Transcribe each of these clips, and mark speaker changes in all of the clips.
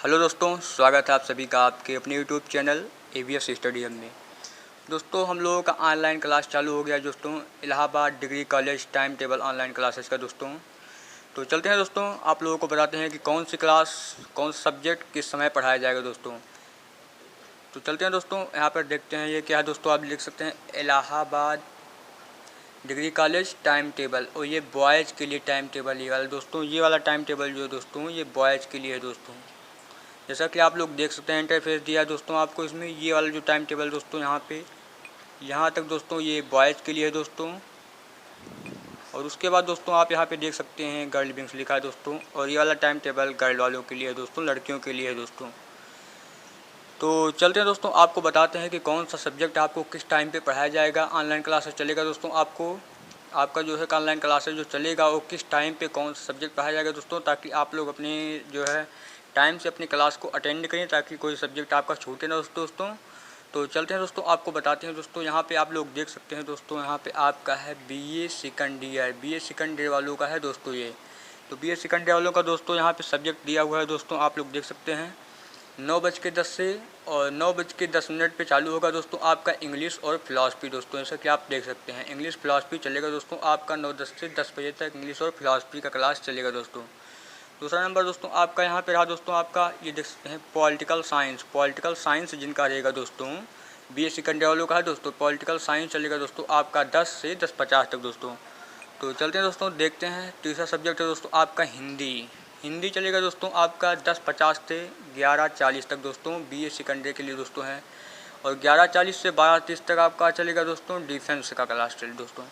Speaker 1: Hello दोस्तों, स्वागत है आप सभी का आपके अपने यूट्यूब चैनल AVS स्टडीहब में। दोस्तों, हम लोगों का ऑनलाइन क्लास चालू हो गया है दोस्तों, Allahabad degree college time table online classes का दोस्तों। तो चलते हैं दोस्तों, आप लोगों को बताते हैं कि कौन सी क्लास, कौन सा सब्जेक्ट किस समय पढ़ाया जाएगा दोस्तों। तो चलते हैं दोस्तों, यहाँ पर देखते हैं ये क्या है दोस्तों। आप लिख सकते हैं Allahabad degree college time table, और ये बॉयज़ के लिए टाइम टेबल ये वाला दोस्तों। ये वाला टाइम टेबल जो दोस्तों ये बॉयज़ के लिए है दोस्तों। जैसा कि आप लोग देख सकते हैं इंटरफेस दिया है दोस्तों आपको इसमें। ये वाला जो टाइम टेबल दोस्तों यहाँ तक दोस्तों ये बॉयज़ के लिए है दोस्तों। और उसके बाद दोस्तों आप यहाँ पे देख सकते हैं गर्ल विंग्स लिखा है दोस्तों, और ये वाला टाइम टेबल गर्ल वालों के लिए है दोस्तों, लड़कियों के लिए है दोस्तों। तो चलते हैं दोस्तों, आपको बताते हैं कि कौन सा सब्जेक्ट आपको किस टाइम पे पढ़ाया जाएगा। ऑनलाइन क्लासेस चलेगा दोस्तों, आपका जो है ऑनलाइन क्लासेस जो चलेगा वो किस टाइम पे कौन सा सब्जेक्ट पढ़ाया जाएगा दोस्तों, ताकि आप लोग अपने जो है टाइम से अपनी क्लास को अटेंड करें, ताकि कोई सब्जेक्ट आपका छूटे ना दोस्तों। तो चलते हैं दोस्तों, आपको बताते हैं दोस्तों। यहाँ पे आप लोग देख सकते हैं दोस्तों, यहाँ पे आपका है BA सेकंड ईयर वालों का है दोस्तों ये। तो BA सेकंड ईयर वालों का दोस्तों यहाँ पे सब्जेक्ट दिया हुआ है दोस्तों, आप लोग देख सकते हैं 9:10 से और 9:10 पे चालू होगा दोस्तों आपका इंग्लिश और फिलॉसफी दोस्तों। जैसा कि आप देख सकते हैं इंग्लिश फिलॉसफी चलेगा दोस्तों आपका 9:10 से 10 बजे तक इंग्लिश और फिलॉसफी का क्लास चलेगा दोस्तों। दूसरा नंबर दोस्तों आपका यहाँ पे रहा दोस्तों, आपका ये देख सकते हैं पॉलिटिकल साइंस जिनका रहेगा दोस्तों, BA सेकंड ईयर वालों का है दोस्तों। पॉलिटिकल साइंस चलेगा दोस्तों आपका 10 से 10:50 तक दोस्तों। तो चलते हैं दोस्तों, देखते हैं। तीसरा सब्जेक्ट है दोस्तों आपका हिंदी चलेगा दोस्तों आपका 10:50 से 11:40 तक दोस्तों, BA सेकंड ईयर के लिए दोस्तों है। और 11:40 से 12:30 तक आपका चलेगा दोस्तों डिफेंस का क्लास चले दोस्तों।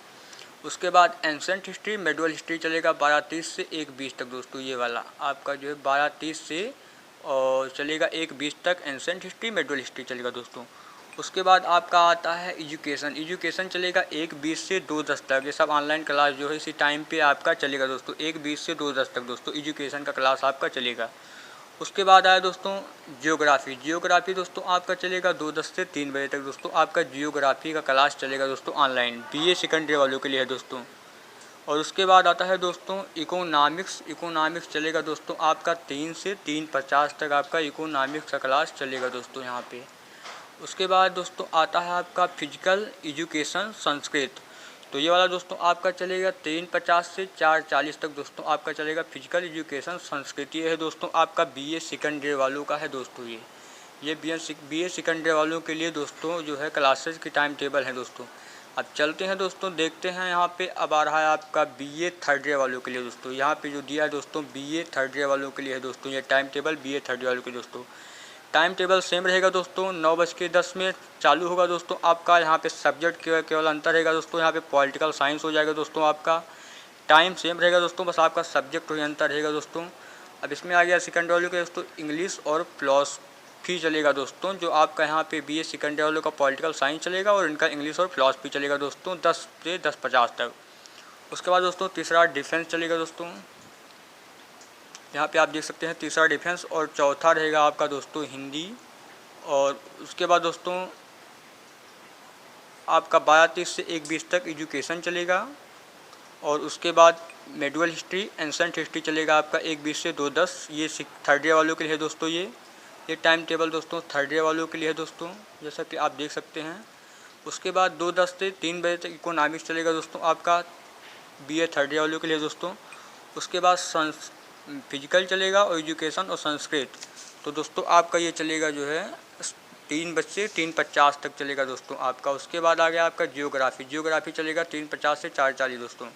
Speaker 1: उसके बाद एंसेंट हिस्ट्री मेडुअल हिस्ट्री चलेगा 12:30 से 1:20 तक दोस्तों। ये वाला आपका जो है 12:30 से और चलेगा 1:20 तक एंसेंट हिस्ट्री मेडुअल हिस्ट्री चलेगा दोस्तों। उसके बाद आपका आता है एजुकेशन चलेगा 1:20 से 2:10 तक। ये सब ऑनलाइन क्लास जो है इसी टाइम पे आपका चलेगा दोस्तों, 1:20 से 2:10 तक दोस्तों एजुकेशन का क्लास आपका चलेगा। उसके बाद आया दोस्तों जियोग्राफी दोस्तों आपका चलेगा 2:10 से 3 बजे तक दोस्तों। आपका जियोग्राफी का क्लास चलेगा दोस्तों ऑनलाइन, BA सेकंड ईयर वालों के लिए है दोस्तों। और उसके बाद आता है दोस्तों इकोनॉमिक्स चलेगा दोस्तों आपका 3 से 3:50 तक आपका इकोनॉमिक्स का क्लास चलेगा दोस्तों यहाँ पे। उसके बाद दोस्तों आता है आपका फिजिकल एजुकेशन संस्कृत। तो ये वाला दोस्तों आपका चलेगा 3:50 से 4:40 तक दोस्तों आपका चलेगा फिजिकल एजुकेशन संस्कृत। ये है दोस्तों आपका BA सेकंड ईयर वालों का है दोस्तों। ये BA सेकंड ईयर वालों के लिए दोस्तों जो है क्लासेस की टाइम टेबल है दोस्तों। अब चलते हैं दोस्तों, देखते हैं यहाँ पे। अब आ रहा है आपका BA थर्ड ईयर वालों के लिए दोस्तों। यहाँ पे जो दिया है दोस्तों BA थर्ड ईयर वालों के लिए है दोस्तों, ये time table BA third year वालों के दोस्तों। टाइम टेबल सेम रहेगा दोस्तों, 9:10 में चालू होगा दोस्तों आपका। यहाँ पे सब्जेक्ट केवल अंतर रहेगा दोस्तों, यहाँ पे पॉलिटिकल साइंस हो जाएगा दोस्तों आपका। टाइम सेम रहेगा दोस्तों, बस आपका सब्जेक्ट ही अंतर रहेगा दोस्तों। अब इसमें आ गया सेकंड वालों के दोस्तों, इंग्लिश और फिलॉसफी चलेगा दोस्तों। जो आपका यहाँ पे BA सेकंड वालों का पॉलिटिकल साइंस चलेगा और इनका इंग्लिश और फिलॉसफी चलेगा दोस्तों 10 से 10:50 तक। उसके बाद दोस्तों तीसरा डिफेंस चलेगा दोस्तों, यहाँ पे आप देख सकते हैं तीसरा डिफेंस। और चौथा रहेगा आपका दोस्तों हिंदी। और उसके बाद दोस्तों आपका 12:30 से 1:20 तक एजुकेशन चलेगा। और उसके बाद मेडुअल हिस्ट्री एंसेंट हिस्ट्री चलेगा आपका 1:20 से 2:10। ये थर्ड ईयर वालों के लिए है दोस्तों। ये टाइम टेबल दोस्तों थर्ड ईयर वालों के लिए है दोस्तों, जैसा कि आप देख सकते हैं। उसके बाद 2:10 से 3 बजे तक इकोनॉमिक्स चलेगा दोस्तों आपका, BA थर्ड ईयर वालों के लिए दोस्तों। उसके बाद फिजिकल चलेगा और एजुकेशन और संस्कृत। तो दोस्तों आपका ये चलेगा जो है 3 बजे से 3:50 तक चलेगा दोस्तों आपका। उसके बाद आ गया आपका जियोग्राफी चलेगा 3:50 से 4:40 दोस्तों।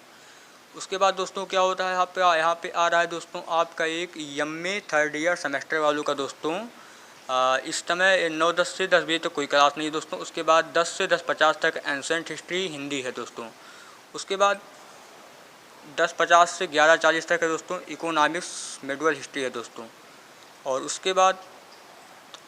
Speaker 1: उसके बाद दोस्तों क्या होता है यहाँ पे आ रहा है दोस्तों आपका एक MA थर्ड ईयर सेमेस्टर वालों का दोस्तों। इस समय 9:10 से 10 बजे तक कोई क्लास नहीं दोस्तों। उसके बाद 10 से 10:50 तक एंसेंट हिस्ट्री हिंदी है दोस्तों। उसके बाद 10:50 से 11:40 तक है दोस्तों इकोनॉमिक्स मेडुअल हिस्ट्री है दोस्तों। और उसके बाद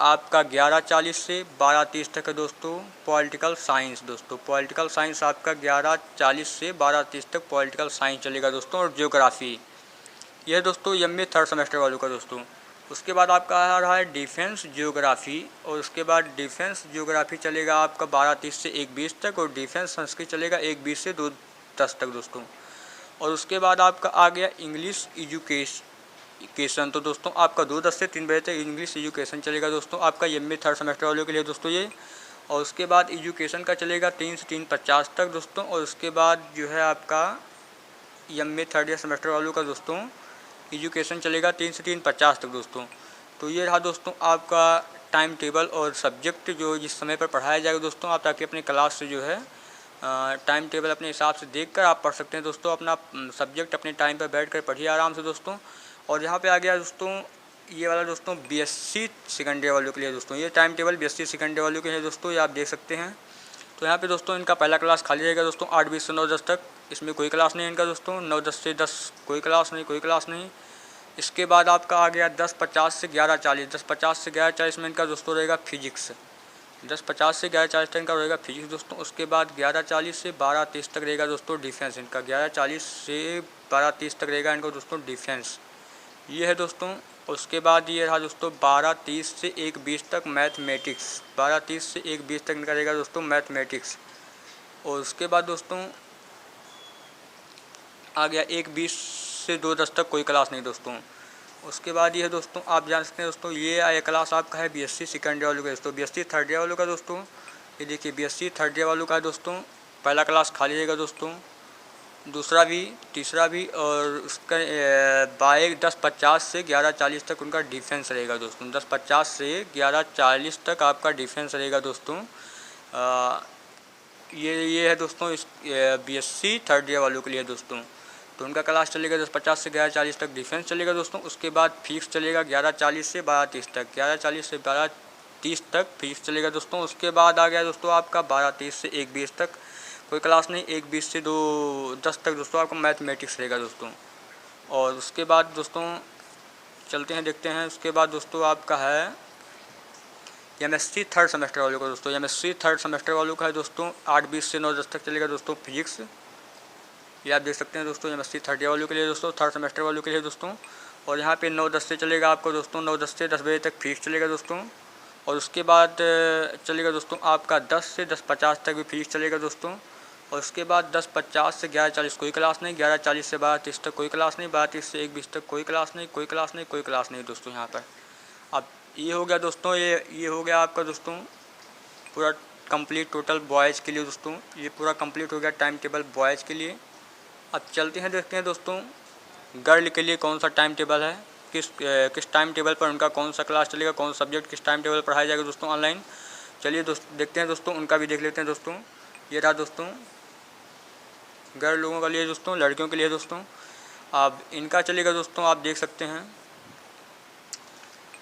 Speaker 1: आपका 11:40 से 12:30 तक है दोस्तों पॉलिटिकल साइंस दोस्तों। पॉलिटिकल साइंस आपका 11:40 से 12:30 तक पॉलिटिकल साइंस चलेगा दोस्तों। और जियोग्राफी यह दोस्तों MA थर्ड सेमेस्टर वालों का दोस्तों। उसके बाद आपका आ रहा है डिफेंस जियोग्राफी। और उसके बाद डिफेंस जियोग्राफी चलेगा आपका 12:30 से 1:20 तक। और डिफेंस संस्कृत चलेगा 1:20 से 2:10 तक दोस्तों। और उसके बाद आपका आ गया इंग्लिश एजुकेशन। तो दोस्तों आपका 2:10 से 3 बजे तक इंग्लिश एजुकेशन चलेगा दोस्तों आपका एमए थर्ड सेमेस्टर वालों के लिए दोस्तों ये। और उसके बाद एजुकेशन का चलेगा 3 से 3:50 तक दोस्तों। और उसके बाद जो है आपका एमए थर्ड ईयर सेमेस्टर वालों का दोस्तों एजुकेशन चलेगा 3 से 3:50 तक दोस्तों। तो ये रहा दोस्तों आपका टाइम टेबल और सब्जेक्ट जो जिस समय पर पढ़ाया जाएगा दोस्तों, आप ताकि अपनी क्लास से जो है टाइम टेबल अपने हिसाब से देखकर आप पढ़ सकते हैं दोस्तों। अपना सब्जेक्ट अपने टाइम पर बैठ कर पढ़िए आराम से दोस्तों। और यहाँ पे आ गया दोस्तों ये वाला दोस्तों बीएससी सेकंड ईयर वालों के लिए दोस्तों, ये time table BSc second year वालों के लिए दोस्तों, ये आप देख सकते हैं। तो यहाँ पे दोस्तों इनका पहला क्लास खाली रहेगा दोस्तों 8:20 से 9:10 तक, इसमें कोई क्लास नहीं है इनका दोस्तों। 9:10 से 10 कोई क्लास नहीं। इसके बाद आपका आ गया 10:50 से 11:40, 10:50 से 11:40 में इनका दोस्तों रहेगा फिजिक्स। 10:50 से 11:40 तक इनका रहेगा फिजिक्स दोस्तों। उसके बाद 11:40 से 12:30 तक रहेगा दोस्तों डिफेंस इनका, 11:40 से 12:30 तक रहेगा इनको दोस्तों डिफेंस, ये है दोस्तों। उसके बाद ये रहा दोस्तों 12:30 से 1:20 तक मैथमेटिक्स, 12:30 से 1:20 तक इनका रहेगा दोस्तों मैथमेटिक्स। और उसके बाद दोस्तों आ गया 1:20 से 2:10 तक कोई क्लास नहीं दोस्तों। उसके बाद ये है दोस्तों आप जान सकते हैं दोस्तों, ये आया क्लास आपका है बीएससी सेकंड ईयर वालों का दोस्तों, बीएससी थर्ड ईयर वालों का दोस्तों। ये देखिए बीएससी थर्ड ईयर वालों का दोस्तों पहला क्लास खाली रहेगा दोस्तों, दूसरा भी, तीसरा भी। और उसका 10:50 से 11:40 तक उनका डिफेंस रहेगा दोस्तों, 10:50 से 11:40 तक आपका डिफेंस रहेगा दोस्तों। ये है दोस्तों इस बीएससी थर्ड ईयर वालों के लिए दोस्तों। तो उनका क्लास चलेगा 10:50 से 11:40 तक डिफेंस चलेगा दोस्तों। उसके बाद फिजिक्स चलेगा 11:40 से 12:30 तक, 11:40 से 12:30 तक फिजिक्स चलेगा दोस्तों। उसके बाद आ गया दोस्तों आपका 12:30 से 1:20 तक कोई क्लास नहीं, 1:20 से 2:10 तक दोस्तों आपका मैथमेटिक्स रहेगा दोस्तों। और उसके बाद दोस्तों चलते हैं देखते हैं, उसके बाद दोस्तों आपका है एमएससी थर्ड सेमेस्टर वालों का दोस्तों, एमएससी थर्ड सेमेस्टर वालों का है दोस्तों 8:20 से 9:10 तक चलेगा दोस्तों फिजिक्स, ये आप देख सकते हैं दोस्तों एमएससी थर्ड ईयर वालों के लिए दोस्तों, थर्ड सेमेस्टर वालों के लिए दोस्तों। और यहाँ पे 9:10 से चलेगा आपको दोस्तों, 9:10 से 10 बजे तक फिजिक्स चलेगा दोस्तों। और उसके बाद चलेगा दोस्तों आपका 10 से 10:50 तक भी फिजिक्स चलेगा दोस्तों। और उसके बाद 10:50 से 11:40 कोई क्लास नहीं, 11:40 से 12:30 तक कोई क्लास नहीं, 12:30 से 1:20 तक कोई क्लास नहीं दोस्तों यहाँ पर। अब ये हो गया दोस्तों, ये हो गया आपका दोस्तों पूरा कंप्लीट टोटल बॉयज़ के लिए दोस्तों, ये पूरा कंप्लीट हो गया टाइम टेबल बॉयज़ के लिए। अब चलते हैं देखते हैं दोस्तों गर्ल के लिए कौन सा टाइम टेबल है, किस टाइम टेबल पर उनका कौन सा क्लास चलेगा, कौन सा सब्जेक्ट किस टाइम टेबल पर पढ़ाया जाएगा दोस्तों ऑनलाइन। चलिए दोस्तों देखते हैं दोस्तों, उनका भी देख लेते हैं दोस्तों। ये रहा दोस्तों गर्ल लोगों के लिए दोस्तों, लड़कियों के लिए दोस्तों। अब इनका चलेगा दोस्तों आप देख सकते हैं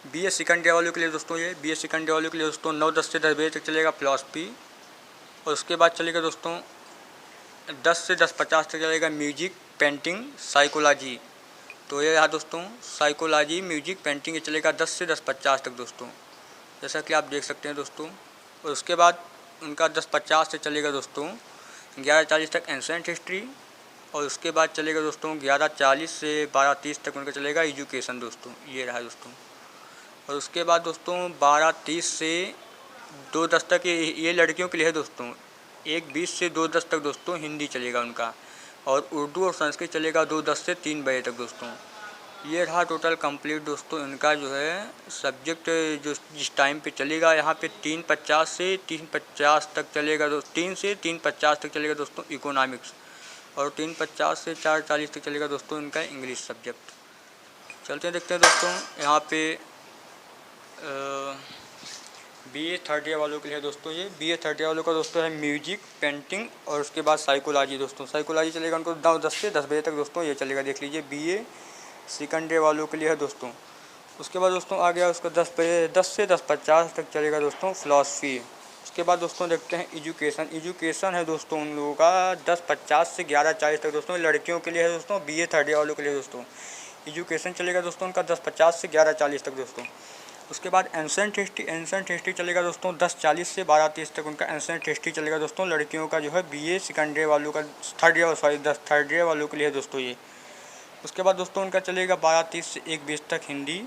Speaker 1: बीए सेकंड ईयर वालों के लिए दोस्तों, ये बीए सेकंड ईयर वालों के लिए दोस्तों 9:10 से 10 बजे तक चलेगा फिलॉसफी। और उसके बाद चलेगा दोस्तों 10 से 10:50 तक चलेगा म्यूजिक, पेंटिंग, साइकोलॉजी। तो ये रहा दोस्तों साइकोलॉजी, म्यूजिक, पेंटिंग, ये चलेगा 10 से 10:50 तक दोस्तों, जैसा कि आप देख सकते हैं दोस्तों। और उसके बाद उनका 10:50 से चलेगा दोस्तों 11:40 तक एंसेंट हिस्ट्री। और उसके बाद चलेगा दोस्तों 11:40 से 12:30 तक उनका चलेगा एजुकेशन दोस्तों, ये रहा दोस्तों। और उसके बाद दोस्तों 12:30 से 2:10 तक ये लड़कियों के लिए है दोस्तों, 1:20 से 2:10 तक दोस्तों हिंदी चलेगा उनका। और उर्दू और संस्कृत चलेगा 2:10 से 3 बजे तक दोस्तों। ये रहा टोटल कंप्लीट दोस्तों इनका जो है सब्जेक्ट, जो जिस टाइम पे चलेगा यहाँ पे 3:50 से 3:50 तक चलेगा दोस्तों, 3 से 3:50 तक चलेगा दोस्तों इकोनॉमिक्स। और 3:50 से 4:40 तक चलेगा दोस्तों इनका इंग्लिश सब्जेक्ट। चलते हैं देखते हैं दोस्तों यहाँ पे बीए थर्ड ईयर वालों के लिए दोस्तों, ये बीए थर्ड ईयर वालों का दोस्तों है म्यूजिक, पेंटिंग और उसके बाद साइकोलॉजी दोस्तों। साइकोलॉजी चलेगा उनको 10 से 10 बजे तक दोस्तों, ये चलेगा देख लीजिए बीए सेकंड ईयर वालों के लिए है दोस्तों। उसके बाद दोस्तों आ गया उसका 10 से 10:50 तक चलेगा दोस्तों फिलॉसफी। उसके बाद दोस्तों देखते हैं एजुकेशन, एजुकेशन है दोस्तों उन लोगों का 10:50 से 11:40 तक दोस्तों, लड़कियों के लिए है दोस्तों, बीए थर्ड ईयर वालों के लिए दोस्तों एजुकेशन चलेगा दोस्तों उनका 10:50 से 11:40 तक दोस्तों। उसके बाद एंसेंट हिस्ट्री चलेगा दोस्तों 10:40 से 12:30 तक उनका एंसेंट हिस्ट्री चलेगा दोस्तों, लड़कियों का जो है बीए सेकंड ईयर वालों का थर्ड ईयर वालों के लिए दोस्तों ये। उसके बाद दोस्तों उनका चलेगा 12:30 से 1:20 तक हिंदी।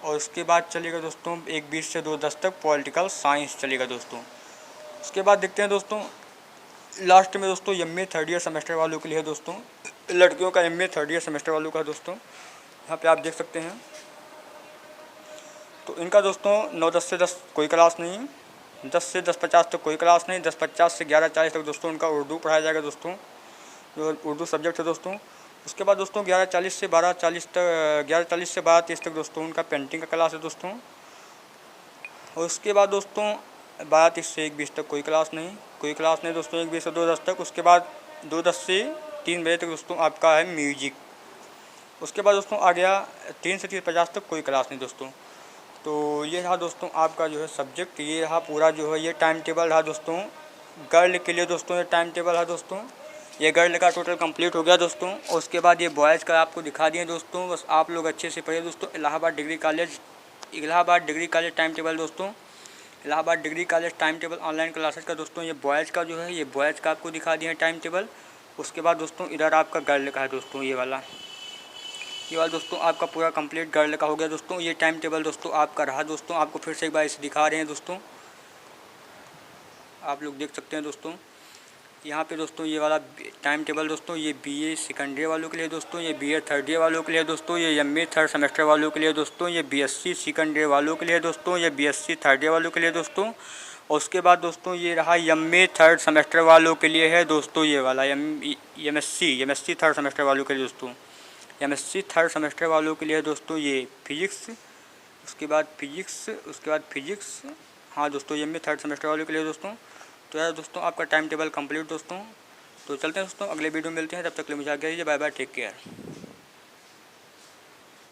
Speaker 1: और उसके बाद चलेगा दोस्तों 1:20 से 2:10 तक पॉलिटिकल साइंस चलेगा दोस्तों। उसके बाद देखते हैं दोस्तों लास्ट में दोस्तों एमए थर्ड ईयर सेमेस्टर वालों के लिए है दोस्तों, लड़कियों का एमए थर्ड ईयर सेमेस्टर वालों का दोस्तों। यहाँ पे आप देख सकते हैं। तो इनका दोस्तों 9:10 से 10 कोई क्लास नहीं, 10 से 10:50 तक कोई क्लास नहीं, 10:50 से 11:40 तक दोस्तों उनका उर्दू पढ़ाया जाएगा दोस्तों, जो उर्दू सब्जेक्ट है दोस्तों। उसके बाद दोस्तों 11:40 से 12:40 तक, 11:40 से 12:30 तक दोस्तों उनका पेंटिंग का क्लास है दोस्तों। और उसके बाद दोस्तों 12:30 से 1:20 तक कोई क्लास नहीं दोस्तों, 1:20 से 2:10 तक। उसके बाद 2:10 से 3 बजे तक दोस्तों आपका है म्यूजिक। उसके बाद दोस्तों आ गया 3 से 3:50 तक कोई क्लास नहीं दोस्तों। तो ये रहा दोस्तों आपका जो है सब्जेक्ट, ये रहा पूरा जो है ये टाइम टेबल रहा दोस्तों गर्ल के लिए दोस्तों। ये टाइम टेबल है दोस्तों, ये गर्ल का टोटल कंप्लीट हो गया दोस्तों। और उसके बाद ये बॉयज़ का आपको दिखा दिए दोस्तों। बस आप लोग अच्छे से पढ़िए दोस्तों। Allahabad degree college time table दोस्तों, Allahabad degree college time table online classes का दोस्तों। ये बॉयज़ का जो है, ये बॉयज़ का आपको दिखा दिए टाइम टेबल। उसके बाद दोस्तों इधर आपका गर्ल का है दोस्तों, ये वाला दोस्तों आपका पूरा कंप्लीट गर्ल का हो गया दोस्तों। ये टाइम टेबल दोस्तों आपका रहा दोस्तों। आपको फिर से एक बार इसे दिखा रहे हैं दोस्तों, आप लोग देख सकते हैं दोस्तों। यहाँ पे दोस्तों ये वाला टाइम टेबल दोस्तों, ये बीए सेकंड ईयर वालों के लिए दोस्तों, ये बीए थर्ड ईयर वालों के लिए दोस्तों, ये एमए थर्ड सेमेस्टर वालों के लिए दोस्तों, ये बीएससी सेकंड ईयर वालों के लिए दोस्तों, ये बीएससी थर्ड ईयर वालों के लिए दोस्तों। और उसके बाद दोस्तों ये रहा एमए थर्ड सेमेस्टर वालों के लिए है दोस्तों, ये वाला एमएससी थर्ड सेमेस्टर वालों के लिए दोस्तों, एमएससी थर्ड सेमेस्टर वालों के लिए दोस्तों ये फिजिक्स, उसके बाद फिजिक्स, हाँ दोस्तों एमए थर्ड सेमेस्टर वालों के लिए दोस्तों। तो यार दोस्तों आपका टाइम टेबल कंप्लीट दोस्तों। तो चलते हैं दोस्तों, अगले वीडियो में मिलते हैं, तब तक के लिए मुझे आज्ञा दीजिए। Bye bye, take care.